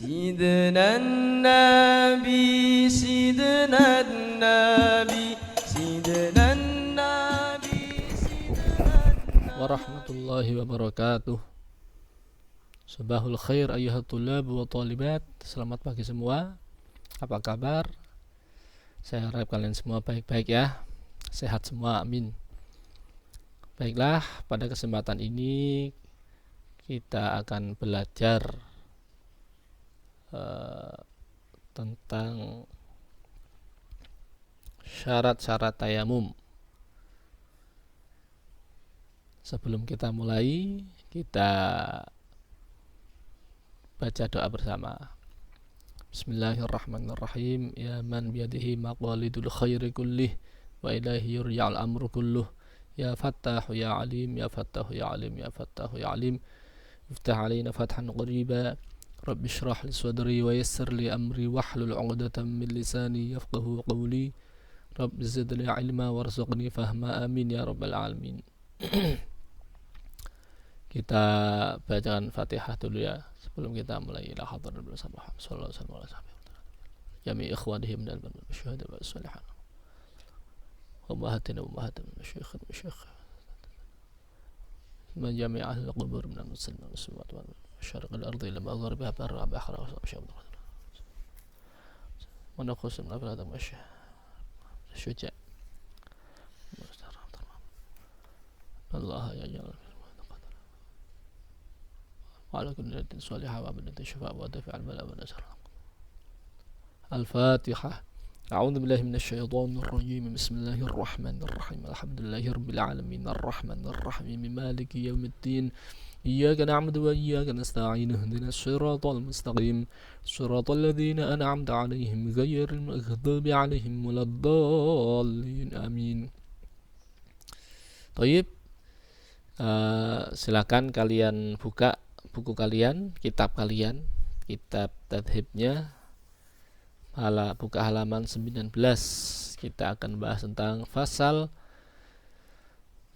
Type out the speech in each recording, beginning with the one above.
سيدنا النبي سيدنا النبي سيدنا النبي سيدنا النبي warahmatullahi wabarakatuh. Sabahul khair ayyuhat tulab wa talibat. Selamat pagi semua. Apa kabar? Saya harap kalian semua baik-baik ya. Sehat semua, amin. Baiklah, pada kesempatan ini kita akan belajar tentang syarat-syarat tayamum. Sebelum kita mulai, kita baca doa bersama. Bismillahirrahmanirrahim. Ya man biyadihi maqalidul khairi kullih wa ilaihi yurja'ul amru kulluh. Ya fattahu ya alim, ya fattahu ya alim, ya fattahu ya alim. Iftah alaina fathan qariba. Rabbi shrah li sadri wa yassir li amri wahlul 'uqdatam min lisani yafqahu qawli. Rabbi zidni ilma warzuqni fahma, amin ya rabbal alamin. Kita bacakan Fatihah dulu ya sebelum kita mulai. La hadratul bersama sallallahu alaihi wasallam. Jami ikhwanihim dan masyhud wa salihan. Ummahatina ummahatin masyayikh masyayikh. Ma jami' ahli al-qubur min al-muslimin wal syarq al-ardi ila maghribiha barra bahra wa syam. Wa naqsim aflata masya. Syuja. Allah ya jalal. وعلى كل نية صالحة وعبادة الشفاء ودفع البلاء والنصر. الفاتحة. أعوذ بالله من الشيطان الرجيم. بسم الله الرحمن الرحيم. الحمد لله رب العالمين الرحمن الرحيم مالك يوم الدين. إياك نعبد وإياك نستعين اهدنا الصراط المستقيم صراط الذين أنعمت عليهم غير المغضوب عليهم ولا الضالين آمين. Baik. Silakan kalian buka buku kalian, kitab kalian, kitab tadhibnya, buka halaman 19. Kita akan bahas tentang fasal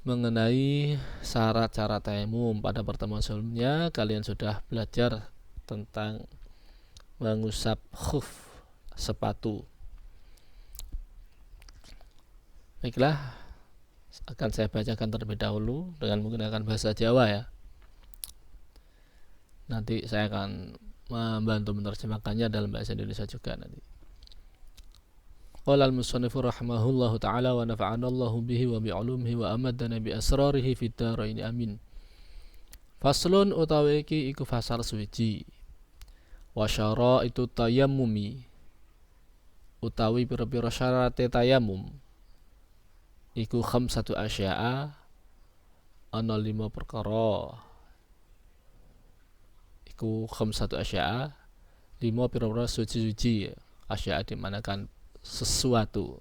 mengenai syarat-syarat tayamum. Pada pertemuan sebelumnya kalian sudah belajar tentang mengusap khuf, sepatu. Baiklah, akan saya bacakan terlebih dahulu dengan menggunakan bahasa Jawa ya. Nanti saya akan membantu menerjemahkannya dalam bahasa Indonesia juga nanti. Qala al-musannifu rahimahullahu ta'ala wa nafa'ana Allahu bihi wa bi'ulumihi wa amadana bi asrarihi fid dharain amin. Faslun utawi iki iku fasal suwiji. Wa syaraitu tayammumi utawi pira-pira syarat tayamum iku khamsatu asya'a ana 5 perkara. Iku khamsatu asya'a 5 pira-pira suci-suci. Asya'a dimanakan sesuatu.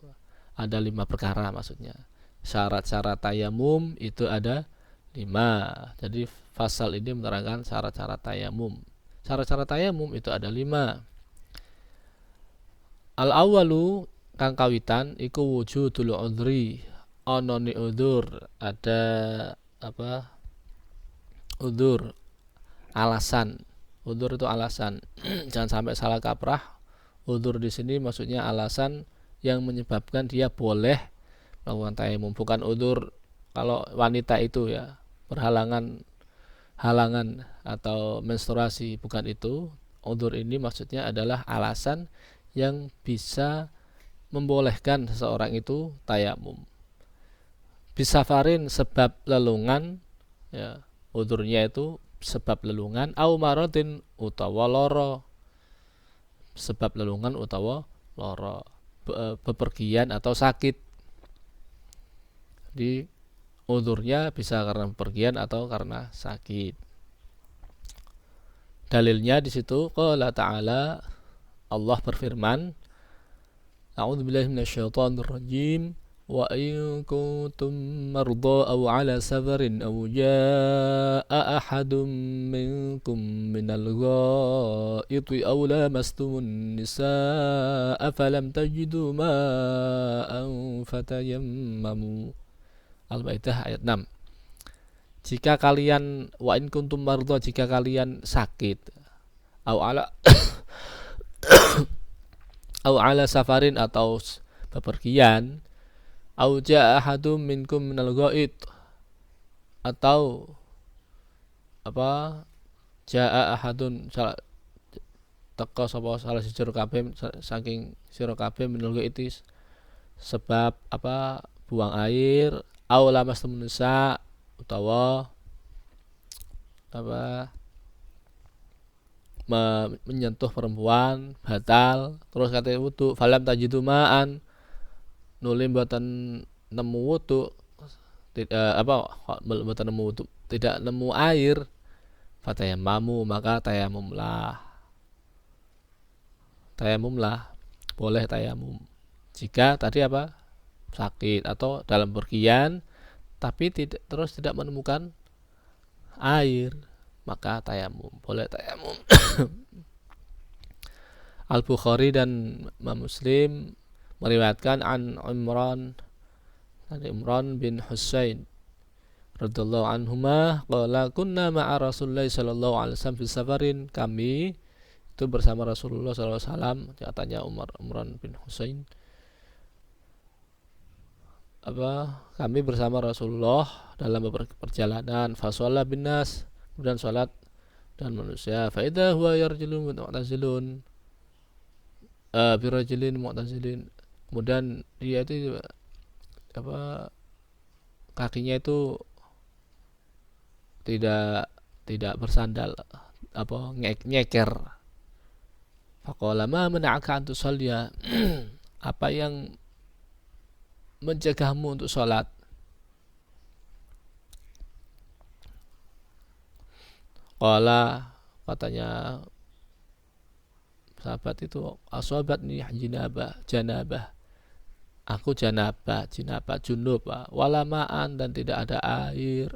Ada 5 perkara maksudnya. Syarat-syarat tayamum itu ada 5. Jadi fasal ini menerangkan syarat-syarat tayamum. Syarat-syarat tayamum itu ada 5. Al-awwalu kang kawitan iku wujudul udhri. Ana ni udzur, ada apa? Udzur, alasan. Udzur itu alasan. Jangan sampai salah kaprah. Udzur di sini maksudnya alasan yang menyebabkan dia boleh melakukan tayamum, bukan udzur kalau wanita itu ya, halangan atau menstruasi, bukan itu. Udzur ini maksudnya adalah alasan yang bisa membolehkan seseorang itu tayamum. Bisafarin sebab lelungan ya, udzurnya itu sebab lelungan, au maradin utawa lara, sebab lelungan utawa lara, bepergian atau sakit. Di udzurnya bisa karena bepergian atau karena sakit. Dalilnya di situ qala ta'ala, Allah berfirman, A'udzubillahi minasyaitonir rajim. Wa in kuntum marda aw ala safarin aw jaa ahadun minkum minal ghaiti aw lamastumun nisaa falam tajidu ma'an fatayammamu. Al-Maidah ayat 6. Jika kalian wa in kuntum marda, jika kalian sakit au ala au ala safarin atau bepergian, au jaa ahadum minkum minal ghaid atau apa jaa ahadun teka sapa salah siji kabeh saking sira kabeh minal ghaid sebab apa buang air, au lamastum nisa utawa apa menyentuh perempuan batal, terus kata wudu falam tajidu ma'an nuli mboten nemu wudu mboten nemu wudu tidak nemu air, fatayammamu maka tayamumlah boleh tayamum jika tadi apa sakit atau dalam pergian tapi tidak menemukan air, maka tayamum boleh tayamum. Al-Bukhari dan Imam Muslim meriwayatkan an Imran bin Husain radhiyallahu anhuma qala kunna ma'a Rasulillah sallallahu alaihi wasallam fi safarin, kami itu bersama Rasulullah sallallahu alaihi wasallam, katanya Imran bin Husain kami bersama Rasulullah dalam perjalanan, fa shalla bin nas, kemudian salat dan manusia, fa idza huwa yarjulun mu'tazilun birajulin mu'tazilin, kemudian dia itu kakinya itu tidak bersandal nyeker. Faqala ma mana'aka an tusalliya, apa yang mencegahmu untuk sholat? Qala, katanya sahabat itu, asobatni janabah, aku janabah junub, wala ma'an, dan tidak ada air.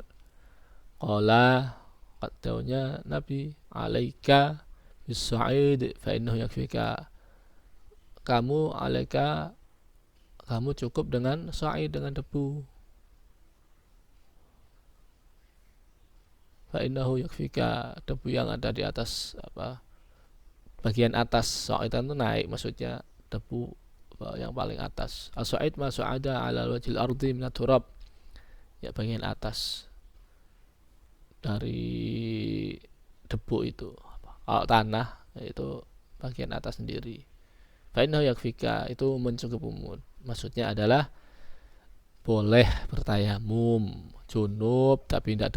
Qala, katanya Nabi, alaika bis-sa'id fa innahu yakfika, kamu cukup dengan sa'id, dengan debu, fa innahu yakfika, debu yang ada di atas bagian atas. Sa'id itu naik, maksudnya debu yang paling atas. As-sa'id ma su'ada 'ala wajhil ardi min turab, ya bagian atas dari debu itu, tanah itu bagian atas sendiri. Fa innahu yakfika, itu mencukupimu, maksudnya adalah boleh bertayamum, junub tapi tidak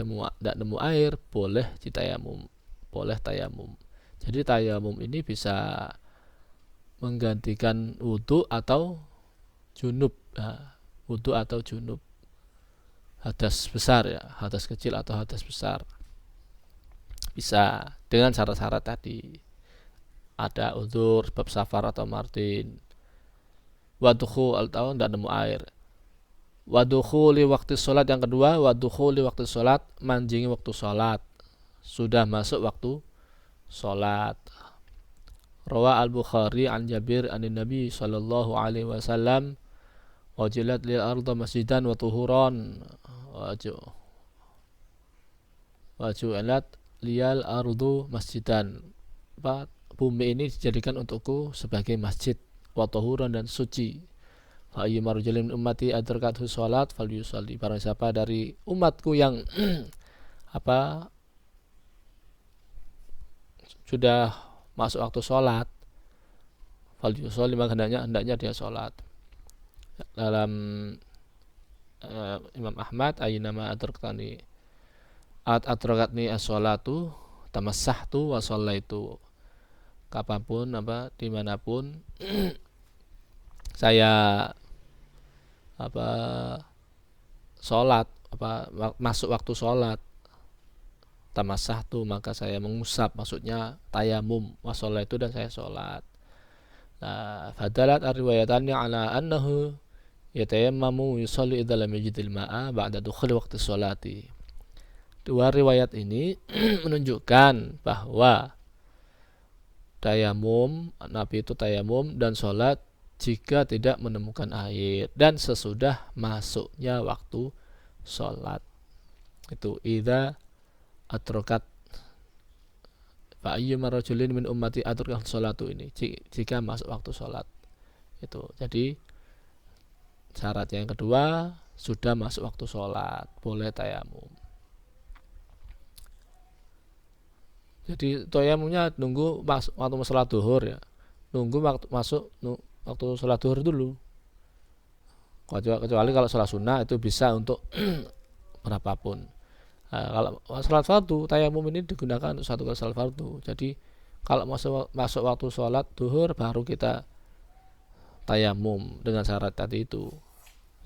nemu air, boleh ditayamum, boleh tayamum. Jadi tayamum ini bisa menggantikan wudu atau junub, wudu atau junub, hadas besar ya, hadas kecil atau hadas besar, bisa dengan syarat-syarat tadi, ada uzur sebab safar atau martin, wadukhul atau tidak nemu air, wadukhuli waktu sholat. Yang kedua, wadukhuli waktu sholat, manjingi waktu sholat, sudah masuk waktu sholat. Rawa al-Bukhari an Jabir anin Nabi sallallahu alaihi wasallam, wajilat lil arda masjidan wa tuhuran, wajulat liyal ardu masjidan, bumi ini dijadikan untukku sebagai masjid, wa tuhuran, dan suci. Fa ayyuma rajulin ummati adrakat shalat falyusalli, barang siapa dari umatku yang sudah masuk waktu sholat, falyusalli, maka hendaknya dia sholat. Dalam Imam Ahmad, ayyunama adrakatni as-sholatu tamassahtu wa shallaitu, kapanpun dimanapun saya sholat, masuk waktu sholat, tamassahtu, maka saya mengusap, maksudnya tayamum, wa shallaitu, dan saya sholat. Fadalat ar-riwayatannya ala annahu yatayammamu yusalli idza lam yajidil ma'a ba'da dukhul waqti sholati. Dua riwayat ini menunjukkan bahwa tayamum, Nabi itu tayamum dan sholat jika tidak menemukan air dan sesudah masuknya waktu sholat. Itu idza atrokat fa ayyuma rajulin min ummati adrikal sholatu ini jika masuk waktu sholat itu. Jadi syarat yang kedua sudah masuk waktu sholat boleh tayamum. Jadi tayamumnya nunggu waktu sholat duhur ya, nunggu waktu sholat duhur dulu. Kecuali kalau sholat sunnah itu bisa untuk berapapun. Nah, kalau sholat fardu tayamum ini digunakan untuk satu kali sholat fardu. Jadi kalau masuk waktu sholat duhur baru kita tayamum dengan syarat tadi itu,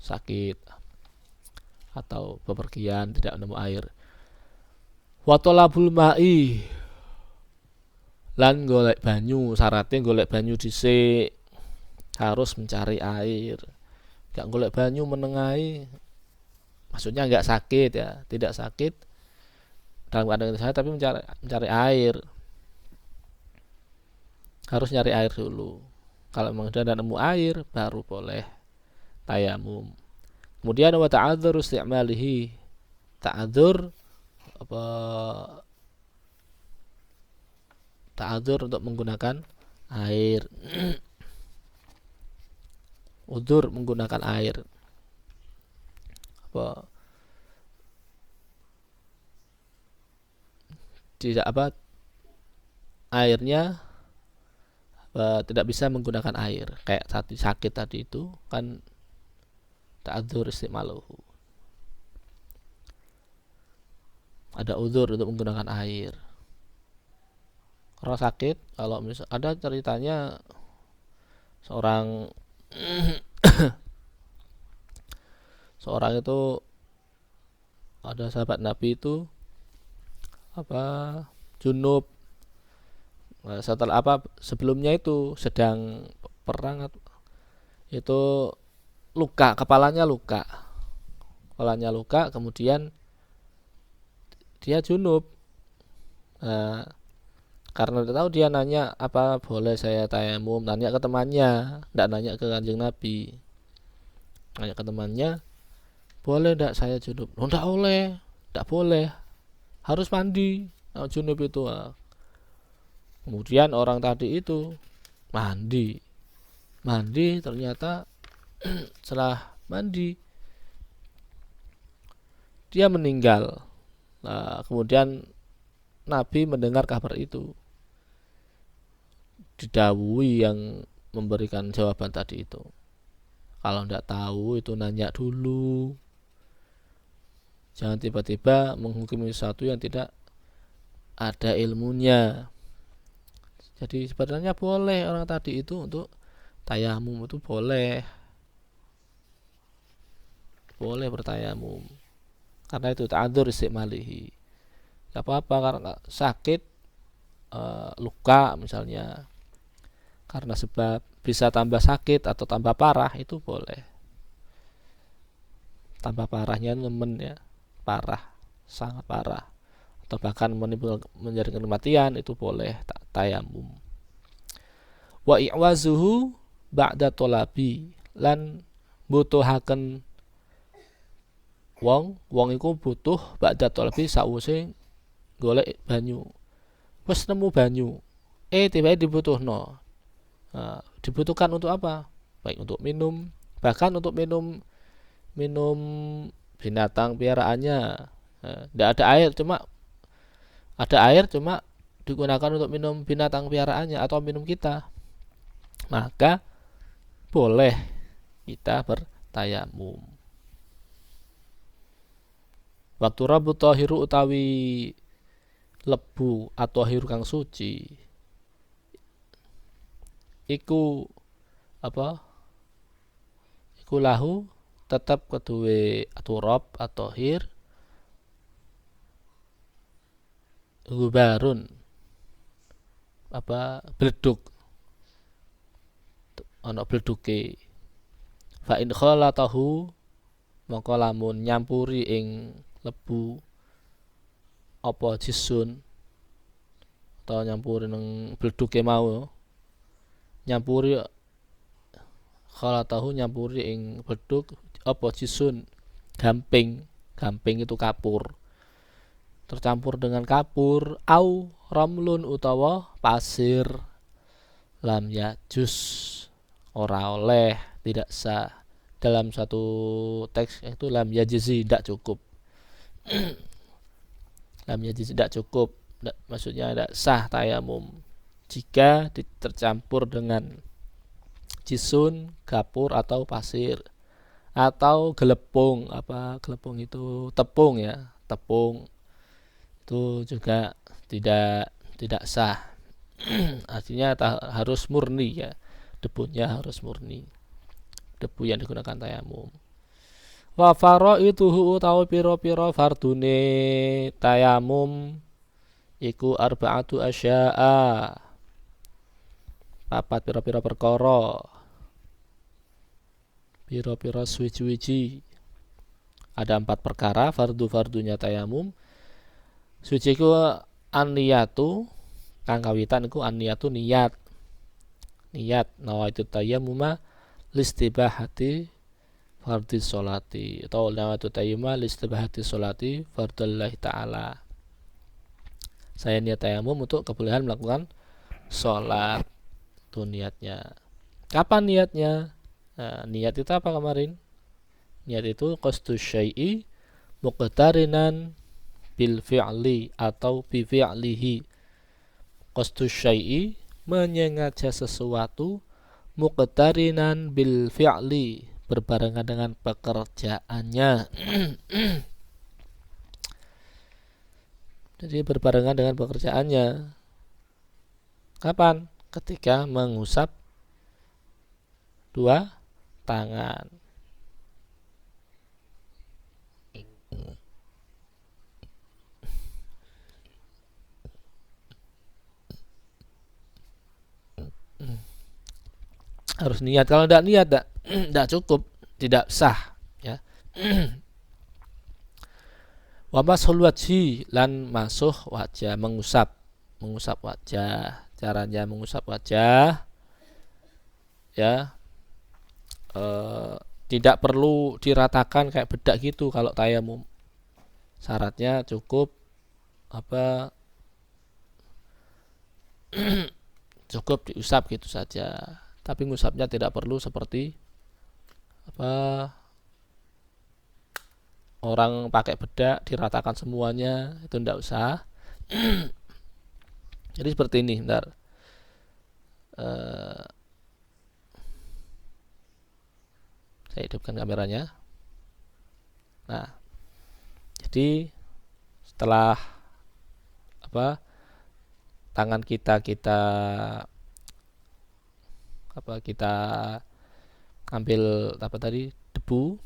sakit atau bepergian tidak nemu air. Wa talabul ma'i, lan golek banyu, syaratnya golek banyu dhisik, harus mencari air. Gak golek banyu menengahi, maksudnya nggak sakit ya, tidak sakit dalam keadaan sehat tapi mencari air, harus nyari air dulu. Kalau memang sudah nemu air baru boleh tayamum. Kemudian wa ta'adzur isti'malihi, ta'adzur apa, ta'adzur untuk menggunakan air udzur menggunakan air apa, tidak apa, airnya tidak bisa menggunakan air kayak sakit tadi itu kan ta'adzur istimaluhu, ada udzur untuk menggunakan air karena sakit. Kalau misal ada ceritanya seorang itu ada sahabat Nabi itu apa junub, setelah sebelumnya itu sedang perang itu luka, kepalanya luka, kemudian dia junub. Karena udah tahu dia nanya apa boleh saya tayamum, nanya ke temannya, tidak nanya ke Kanjeng Nabi, nanya ke temannya boleh tidak saya junub. Tidak boleh, harus mandi junub itu. Kemudian orang tadi itu mandi ternyata setelah mandi dia meninggal. Kemudian Nabi mendengar kabar itu, didawuhi yang memberikan jawaban tadi itu, kalau tidak tahu itu nanya dulu, jangan tiba-tiba menghukumi sesuatu yang tidak ada ilmunya. Jadi sebenarnya boleh orang tadi itu untuk tayamum, itu boleh bertayamum karena itu ta'adzur isti'malihi. Gak apa-apa karena sakit, luka misalnya, karena sebab bisa tambah sakit atau tambah parah, itu boleh. Tambah parahnya nemen ya, parah, sangat parah, atau bahkan menjadikan kematian, itu boleh tayamum. Wa i'wazuhu ba'da tolabi, lan butuhaken wong iku butuh ba'da tolabi sawise golek banyu. Wes nemu banyu, tiba-tiba dibutuhno. Dibutuhkan untuk apa? Baik untuk minum, bahkan untuk minum binatang piaraannya. Tidak ada air, cuma digunakan untuk minum binatang piaraannya atau minum kita, maka boleh kita bertayamum. Waktu rabu tahiru utawi lebu atau tahiru kang suci iku apa? Iku lahu tetap kedue turab atau tahir gubarun apa bleduk, ana bleduke. Fa in khalatahu, maka lamun nyampuri ing lebu apa jisun atau nyampuri nang bleduke mau, nyampuri khalatahu nyampuri ing bleduk apa jisun, gamping itu kapur, tercampur dengan kapur, au ramlun utawa pasir, lam yajuz ora oleh, tidak sah. Dalam satu teks itu lam yajizi, tidak cukup. Lam yajizi tidak cukup, maksudnya tidak sah tayamum jika tercampur dengan jisun, gapur atau pasir atau gelepung. Gelepung itu tepung ya, tepung itu juga tidak sah. Artinya harus murni ya, debunya harus murni, debu yang digunakan tayamum. Wa faraituhu utawi pira-pira fardune tayamum iku arba'atu asya'a, papat pira-pira perkara, pira-pira suci-suci. Ada 4 perkara fardu-fardunya tayamum. Suci iku an-niyatu, kang kawitan iku an-niyatu niat nawaitu tayammuma listibahati fardhi sholati, atau nawaitu tayammuma listibahati sholati fardhillahi ta'ala. Saya niat tayamum untuk kebolehan melakukan sholat. Itu niatnya. Kapan niatnya? Nah, niat itu apa kemarin? Niat itu qasdu syai'i muqtarinan bil fi'li atau bi fi'lihi. Qasdu syai'i, menyengaja sesuatu, muqtarinan bil fi'li, berbarengan dengan pekerjaannya. Jadi berbarengan dengan pekerjaannya. Kapan? Ketika mengusap 2 tangan. Harus niat. Kalau tidak niat tidak cukup, tidak sah ya. Wa mashul wajhi, lan masuh wajah, mengusap wajah. Caranya mengusap wajah ya, tidak perlu diratakan kayak bedak gitu kalau tayamum. Syaratnya cukup cukup diusap gitu saja. Tapi ngusapnya tidak perlu seperti orang pakai bedak diratakan semuanya, itu tidak usah. Jadi seperti ini, bentar. Saya hidupkan kameranya. Nah, jadi setelah tangan kita ambil debu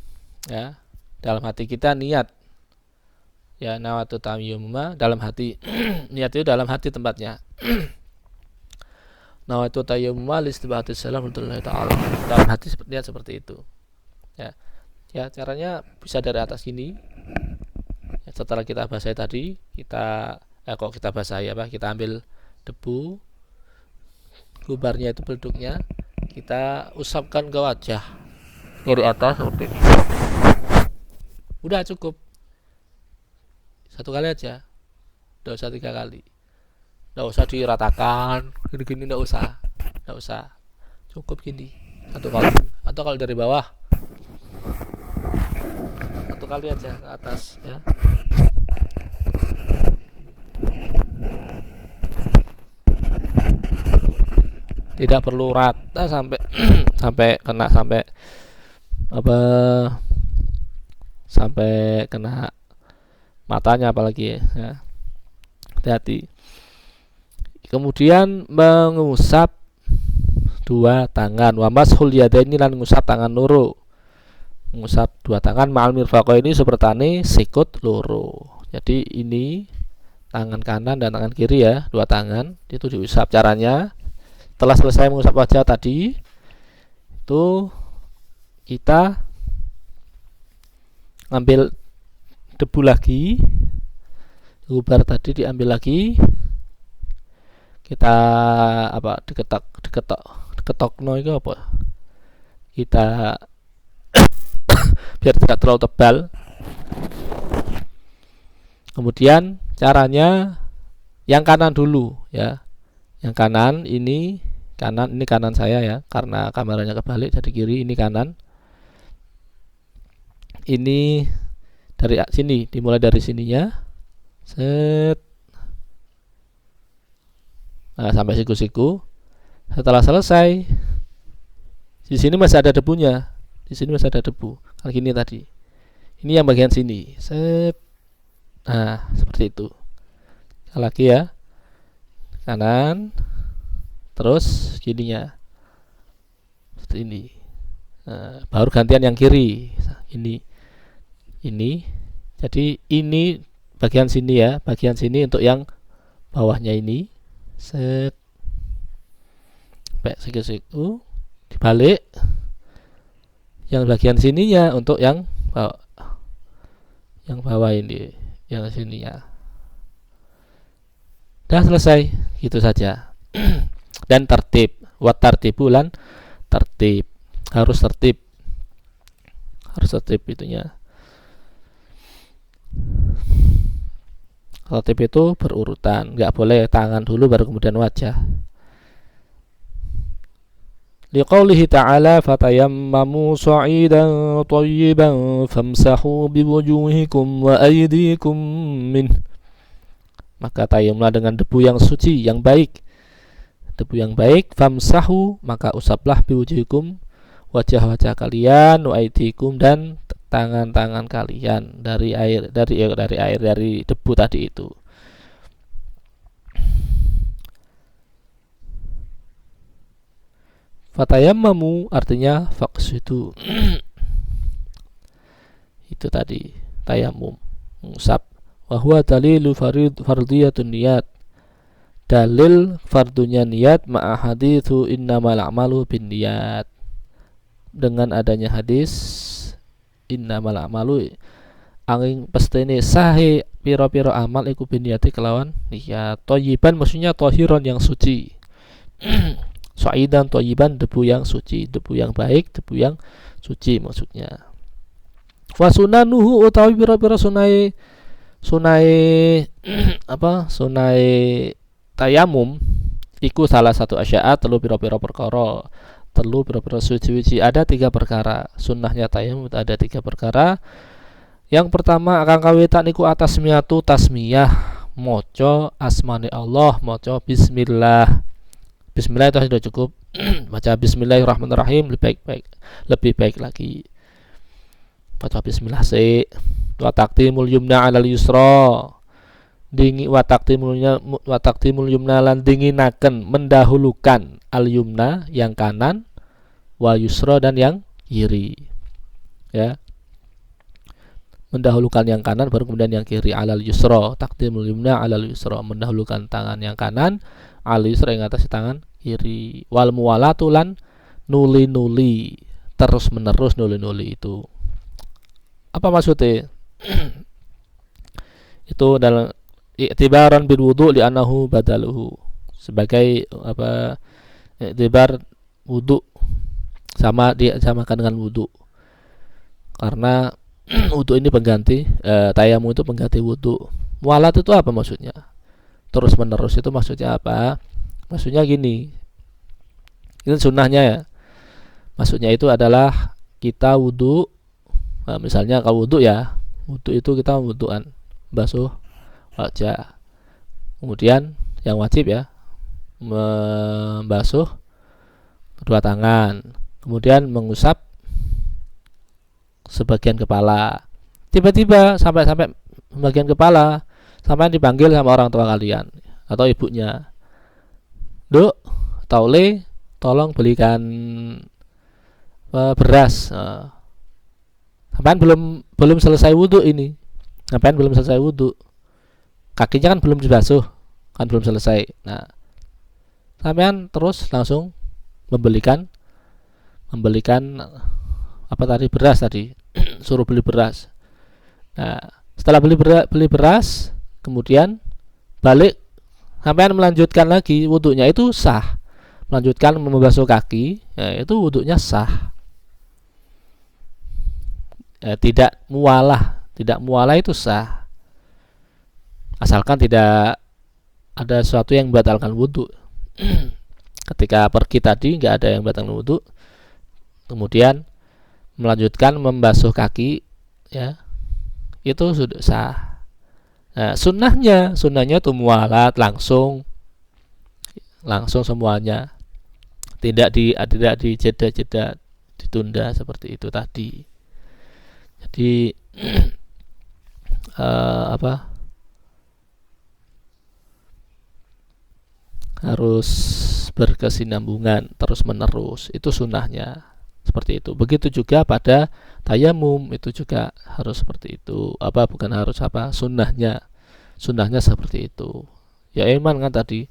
ya, dalam hati kita niat ya, nawatu tayammuma, dalam hati. Niat itu dalam hati tempatnya. Nawatu tayammuma listibahati salam lillahi ta'ala, dalam hati niat seperti itu ya. Caranya bisa dari atas gini ya, setelah kita basahi tadi, kita ambil debu, gubarnya itu beleduknya, kita usapkan ke wajah dari atas seperti ini. Udah cukup 1 kali aja, tidak usah 3 kali, tidak usah diratakan gini-gini, tidak usah, cukup gini 1 kali. Atau kalau dari bawah 1 kali aja ke atas ya. Tidak perlu rata sampai sampai kena matanya apalagi ya. Hati-hati. Kemudian mengusap 2 tangan, wa mashul yadaini, lan ngusap tangan loro. Mengusap 2 tangan ma'al mirfaqaini, sepertane sikut loro. Jadi ini tangan kanan dan tangan kiri ya, 2 tangan itu diusap. Caranya, setelah selesai mengusap wajah tadi, itu kita ambil debu lagi, gubar tadi diambil lagi, kita diketok itu apa? Kita biar tidak terlalu tebal. Kemudian caranya Yang kanan dulu ya. Yang kanan ini kanan saya ya, karena kameranya kebalik jadi kiri, ini kanan. Ini dari sini, dimulai dari sininya. Set. Nah, sampai siku-siku. Setelah selesai, di sini masih ada debunya. Di sini masih ada debu. Kayak gini tadi. Ini yang bagian sini. Set. Nah, seperti itu. Sekali lagi ya. Kanan. Terus gininya. Seperti ini. Nah, baru gantian yang kiri. Ini. Jadi ini bagian sini ya. Bagian sini untuk yang bawahnya ini. Set. Sampai siku-siku. Dibalik. Yang bagian sininya untuk yang bawah. Yang bawah ini. Yang sininya. Dah selesai. Gitu saja. Dan tertib, wat tartibu lan tertib, harus tertib itunya. Tertib itu berurutan, nggak boleh tangan dulu baru kemudian wajah. Liqaulihi ta'ala fatayammamu sa'idan thayyiban famsahu biwujuhikum wa aydikum min. Maka tayammumlah dengan debu yang suci, yang baik. Debu yang baik, famsahu, maka usaplah biwujuhikum, wajah-wajah kalian, wa aidikum, dan tangan-tangan kalian dari debu tadi itu. Fatayammamu artinya faqsidu. Itu tadi tayammum, mengusap. Wa huwa dalilu fardiyatun niyat. Dalil fardunya niat ma'a hadithu innamal a'malu bin niat. Dengan adanya hadis innamal a'malu angin pestene sahe piro-piro amal iku bin niati kelawan niat. Thayyiban maksudnya tahiron yang suci. Sa'idan thayyiban debu yang suci, debu yang baik, debu yang suci maksudnya. Wa sunanuhu utawi piro-piro sunai tayamum iku salah satu asyaat telu pira-pira perkara, telu pira-pira suci-suci. Ada 3 perkara. Sunnahnya tayamum ada 3 perkara. Yang pertama akan kawitan iku atasmiyatu tasmiyah, maca asmane Allah, maca bismillah. Bismillah itu sudah cukup. Baca bismillahirrahmanirrahim lebih baik lagi. Baca bismillah sih. Wa taqdimul yumna 'alal yusra. Dingi wataktimul yumna lan dinginaken, mendahulukan al yumna yang kanan, wa yusra dan yang kiri ya, mendahulukan yang kanan baru kemudian yang kiri. Alal yusra, takdimul yumna alal yusra, mendahulukan tangan yang kanan, al yusra yang atas tangan kiri. Wal muwalatu lan nuli terus menerus nuli itu. Apa maksudnya? Itu dalam i'tibaran bil wudu' li'annahu badaluhu, sebagai i'tibar wudu, disamakan dengan wudu karena wudu ini pengganti tayammum itu pengganti wudu. Mualat itu apa maksudnya? Terus menerus itu maksudnya apa? Maksudnya gini, itu sunnahnya ya. Maksudnya itu adalah kita wudu, misalnya kalau wudu ya, wudu itu kita wuduan basuh wajah, kemudian yang wajib ya membasuh kedua tangan, kemudian mengusap sebagian kepala. Tiba-tiba sampai bagian kepala, sampai dipanggil sama orang tua kalian atau ibunya, Duk, Taule, tolong belikan beras. Sampai belum selesai wudu ini, sampai belum selesai wudu, kakinya kan belum dibasuh, kan belum selesai. Nah, sampean terus langsung membelikan apa tadi, beras tadi suruh beli beras. Nah, setelah beli beras, kemudian balik, sampean melanjutkan lagi wudunya, itu sah. Melanjutkan membasuh kaki, ya, itu wudunya sah. Tidak mualah itu sah. Asalkan tidak ada sesuatu yang membatalkan wudhu. Ketika pergi tadi nggak ada yang membatalkan wudhu, kemudian melanjutkan membasuh kaki, ya, itu sudah sah. Nah, sunnahnya itu mualat langsung semuanya, tidak di jeda ditunda seperti itu tadi. Jadi harus berkesinambungan terus menerus, itu sunnahnya seperti itu. Begitu juga pada tayamum, itu juga harus seperti itu. Sunnahnya seperti itu. Ya iman kan tadi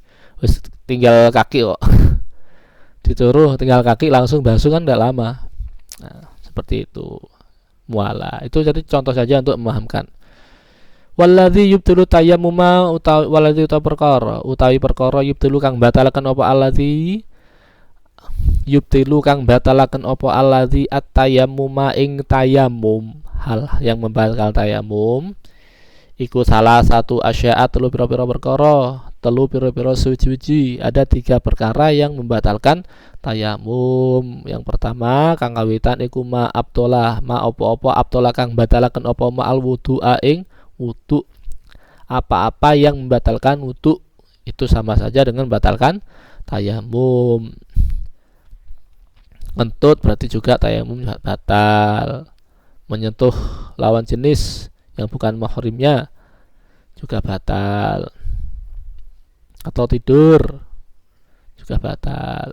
tinggal kaki kok dituruh tinggal kaki langsung basuh kan tidak lama. Nah, seperti itu muala. Itu jadi contoh saja untuk memahamkan. Walladzi yubtilu tayammuma utawi perkara yubtilu kang batalaken apa alladzi at-tayammuma ing tayammum, hal yang membatalkan tayamum iku salah satu asya'a telu pira-pira perkara, telu pira-pira suci. Ada 3 perkara yang membatalkan tayamum. Yang pertama kang kawitan iku ma apa-apa abtolah kang batalaken apa ma al wudu'a ing wudu. Apa-apa yang membatalkan wudu itu sama saja dengan membatalkan tayamum. Ngentut berarti juga tayamum batal. Menyentuh lawan jenis yang bukan mahrimnya juga batal. Atau tidur juga batal.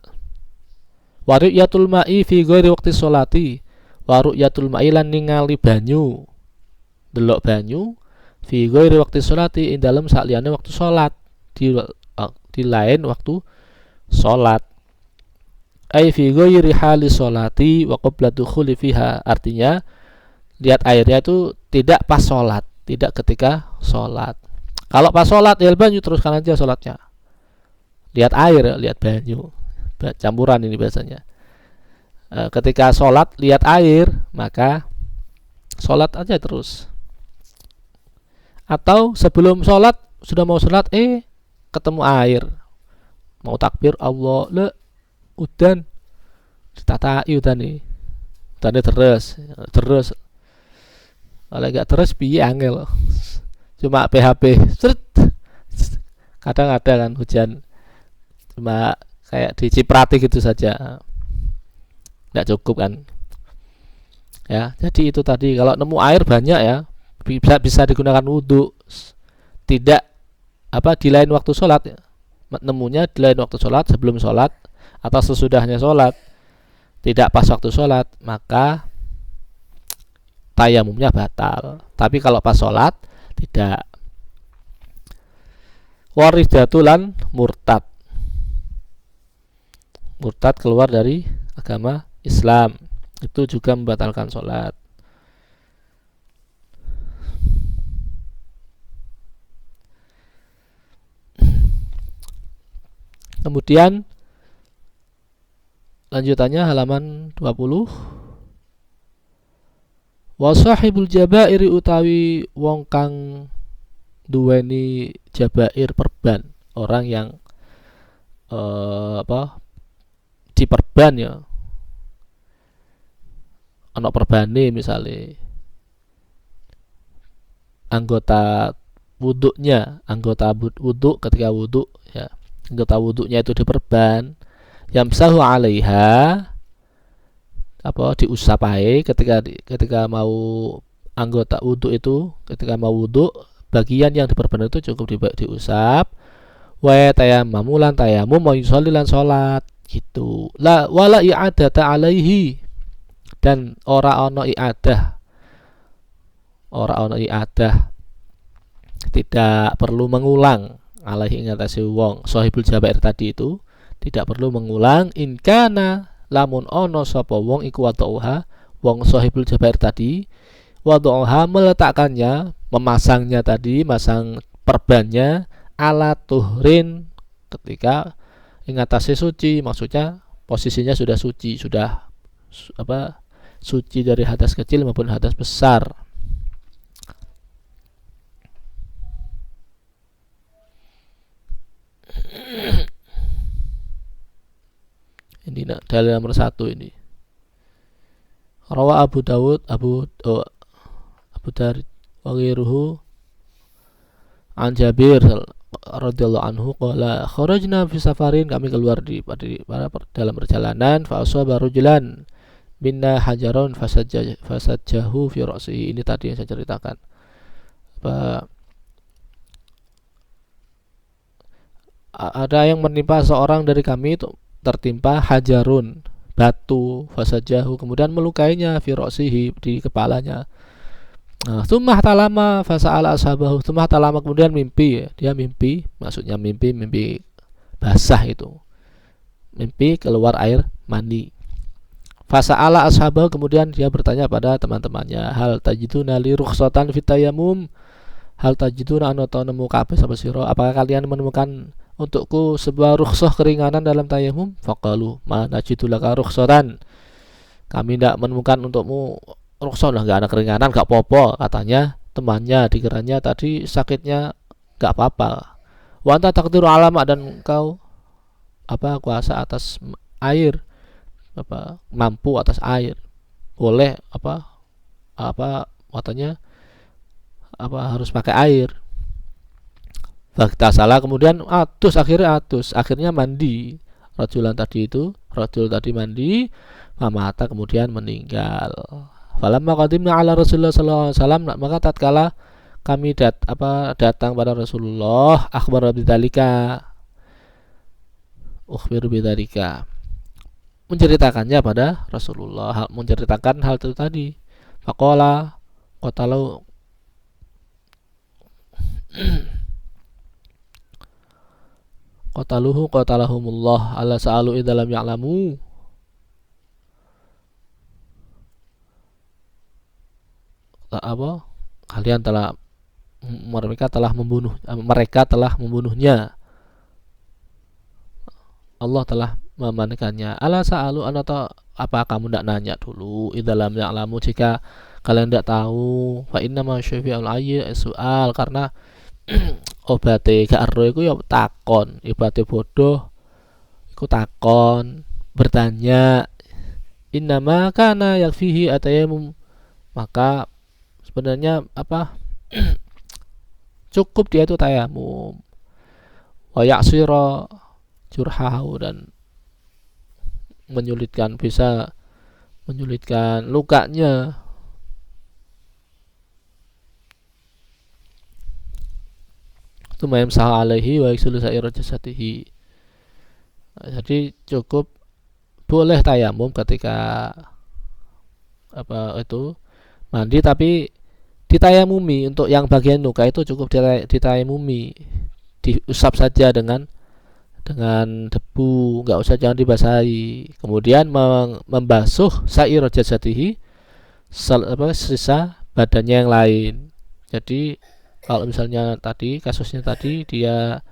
Waru'yatul ma'i fi ghairi waqti sholati. Waru'yatul ma'i lan ningali banyu, delok banyu fi ghairi waqti sholati ing dalem sakliyane waktu salat, di lain waktu salat. Ai fi ghairi hali sholati wa qabla dukhuli fiha, artinya lihat airnya itu tidak pas sholat, tidak ketika sholat. Kalau pas sholat ya banyu teruskan aja sholatnya. Lihat air, lihat banyu, campuran ini biasanya. Ketika sholat lihat air, maka sholat aja terus. Atau sebelum sholat sudah mau sholat ketemu air, mau takbir Allah le udan ditatai udan nih, udannya terus kalau nggak terus piye angel, cuma PHP seret. Kadang ada kan hujan cuma kayak diciprati gitu saja, nggak cukup kan ya. Jadi itu tadi, kalau nemu air banyak ya bisa digunakan wudhu, tidak di lain waktu sholat ya. Nemunya di lain waktu sholat, sebelum sholat atau sesudahnya sholat, tidak pas waktu sholat, maka tayamumnya batal. Tapi kalau pas sholat tidak. Waridatulan murtad keluar dari agama Islam, itu juga membatalkan sholat. Kemudian lanjutannya halaman 20. Wa sahibul jabairi utawi wong kang duweni jabair perban, orang yang diperban ya, ana perbane misalnya anggota wudhu ketika wudhu ya, anggota wudhunya itu diperban, yamsahu alaiha diusap ketika mau anggota wudhu itu, ketika mau wudhu bagian yang diperban itu cukup diusap. Wa tayammamu lan tayamum mau yusolli lan salat gitu. La wala i'adata alaihi, dan ora ana iadah, tidak perlu mengulang alaihi ngatasi wong sahibul jabair tadi itu, tidak perlu mengulang. In kana lamun ono sapa wong iku wadauha, wong sahibul jabair tadi wadauha meletakkannya, memasangnya tadi, masang perbannya ala tuhrin ketika ingatasi suci, maksudnya posisinya sudah suci, sudah suci dari hadas kecil maupun hadas besar. Ini dalil nomor 1 ini. Rawa Abu Dawud Abu Darid wa ghairuhu an Jabir radhiyallahu anhu qala kharajna fi safarin, kami keluar dalam perjalanan, fa asaba rajulan minna hajaron fasajjahu fi ra'sihi. Ini tadi yang saya ceritakan. Ada yang menimpa seorang dari kami itu tertimpa hajarun, batu, fasajahu, kemudian melukainya fi ra'sihi, di kepalanya. Tsumma talama fasa'ala ashabahu, tsumma talama, kemudian mimpi, dia mimpi, maksudnya mimpi basah itu. Mimpi keluar air mani. Fasa'ala ashabahu, kemudian dia bertanya pada teman-temannya, hal tajiduna li rukhsatan fit tayammum? Hal tajiduna anoto nemu kabeh sapa sira, apakah kalian menemukan untukku sebuah rukhsah keringanan dalam tayammum? Faqalu ma najidu laka rukhsatan, kami tidak menemukan untukmu rukhsah, lah enggak ada keringanan, enggak apa-apa, katanya temannya. Dikiranya tadi sakitnya enggak apa-apa. Wa anta taqdiru alama, dan engkau kuasa atas air, mampu atas air, boleh katanya harus pakai air. Fakta salah, kemudian akhirnya mandi. Rajul tadi mandi, mamata, kemudian meninggal. Falamma qadimna ala Rasulullah sallallahu alaihi wasallam, maka tatkala kami datang pada Rasulullah, ukhbiru bidzalika, menceritakannya pada Rasulullah, menceritakan hal itu tadi. Faqala qatalahumullah ala sa'alu idza lam ya'lamu, kalian mereka telah membunuhnya, Allah telah memandikannya. Ala sa'alu, apa kamu tidak nanya dulu, idza lam ya'lamu, jika kalian tidak tahu. Fa inna ma syafi'ul ayyi su'al, karena obate gak ero iku ya takon, ibate bodoh iku takon, bertanya. Innama kana yakfihi atayamum, maka sebenarnya cukup dia itu tayamum. Wa ya'sira jurhahu, dan bisa menyulitkan lukanya. Tumayam sah alaihi wa yaksulu sa'ira jasadihi. Jadi cukup boleh tayamum ketika mandi, tapi ditayamumi. Untuk yang bagian luka itu cukup ditayamumi, diusap saja dengan debu, jangan dibasahi. Kemudian membasuh sa'ira jasadihi, sisa badannya yang lain. Jadi kalau misalnya kasusnya tadi dia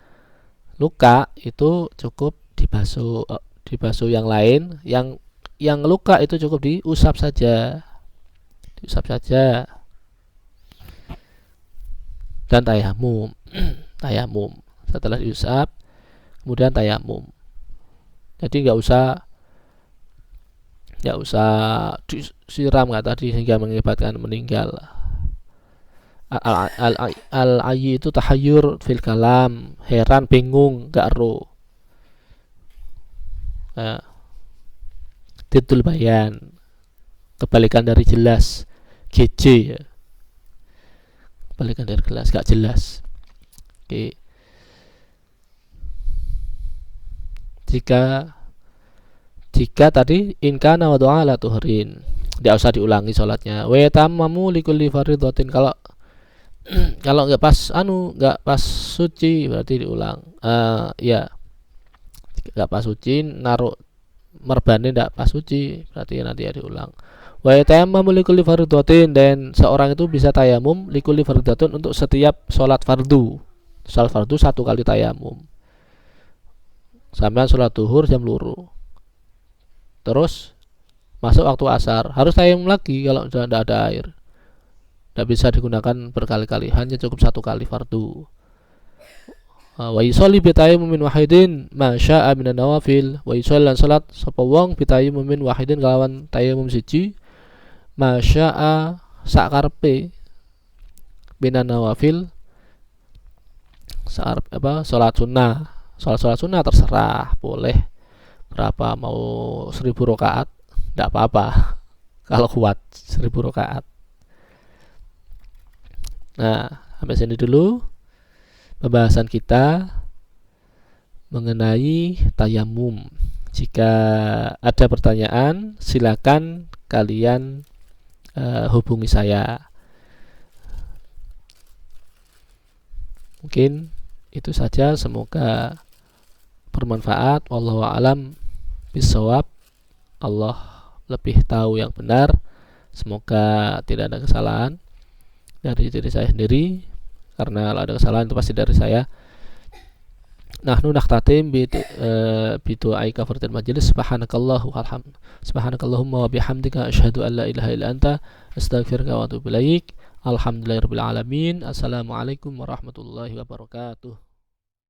luka, itu cukup dibasuh yang lain, yang luka itu cukup diusap saja dan tayamum. Setelah diusap kemudian tayamum. Jadi nggak usah disiram tadi sehingga mengakibatkan meninggal. Al-ayyi itu tahayyur fil kalam, heran, bingung, gak ero. Titul bayan, kebalikan dari jelas, GJ ya. Kebalikan dari jelas, gak jelas. Oke. Jika tadi inkana wa du'a la tuhrin, tidak usah diulangi sholatnya. Wa yatammamu likulli fardhatin, kalau nggak pas suci berarti diulang. Ya, nggak pas suci, naruh merbane nggak pas suci, berarti nanti ya diulang. Wa yatayammamu likulli fardhatin, dan seorang itu bisa tayamum likulli fardhatin, untuk setiap sholat fardu. Sholat fardu 1 kali tayamum. Sampai sholat duhur jam 2, terus masuk waktu asar harus tayamum lagi kalau sudah tidak ada air. Tidak bisa digunakan berkali-kali, hanya cukup 1 kali fardu. Wa yusolli bi tayammumin wahidin ma syaa minan nawafil. Wa yusolli lan salat sapa wong bi tayammumin wahidin kelawan tayammum siji ma syaa sakarepe minan nawafil saat sholat sunnah terserah, boleh berapa, mau 1000 rakaat tidak apa-apa kalau kuat 1000 rakaat. Nah, sampai sini dulu pembahasan kita mengenai tayamum. Jika ada pertanyaan silakan kalian hubungi saya. Mungkin itu saja, semoga bermanfaat. Wallahu a'lam bishawab. Allah lebih tahu yang benar. Semoga tidak ada kesalahan dari diri saya sendiri, karena kalau ada kesalahan itu pasti dari saya. Nahnu nakhtatim bi du'ai kafaratil majlis. Subhanakallahumma wa bihamdika asyhadu an la ilaha illa anta astaghfiruka wa atubu ilaik. Alhamdulillahirabbil alamin. Assalamualaikum warahmatullahi wabarakatuh.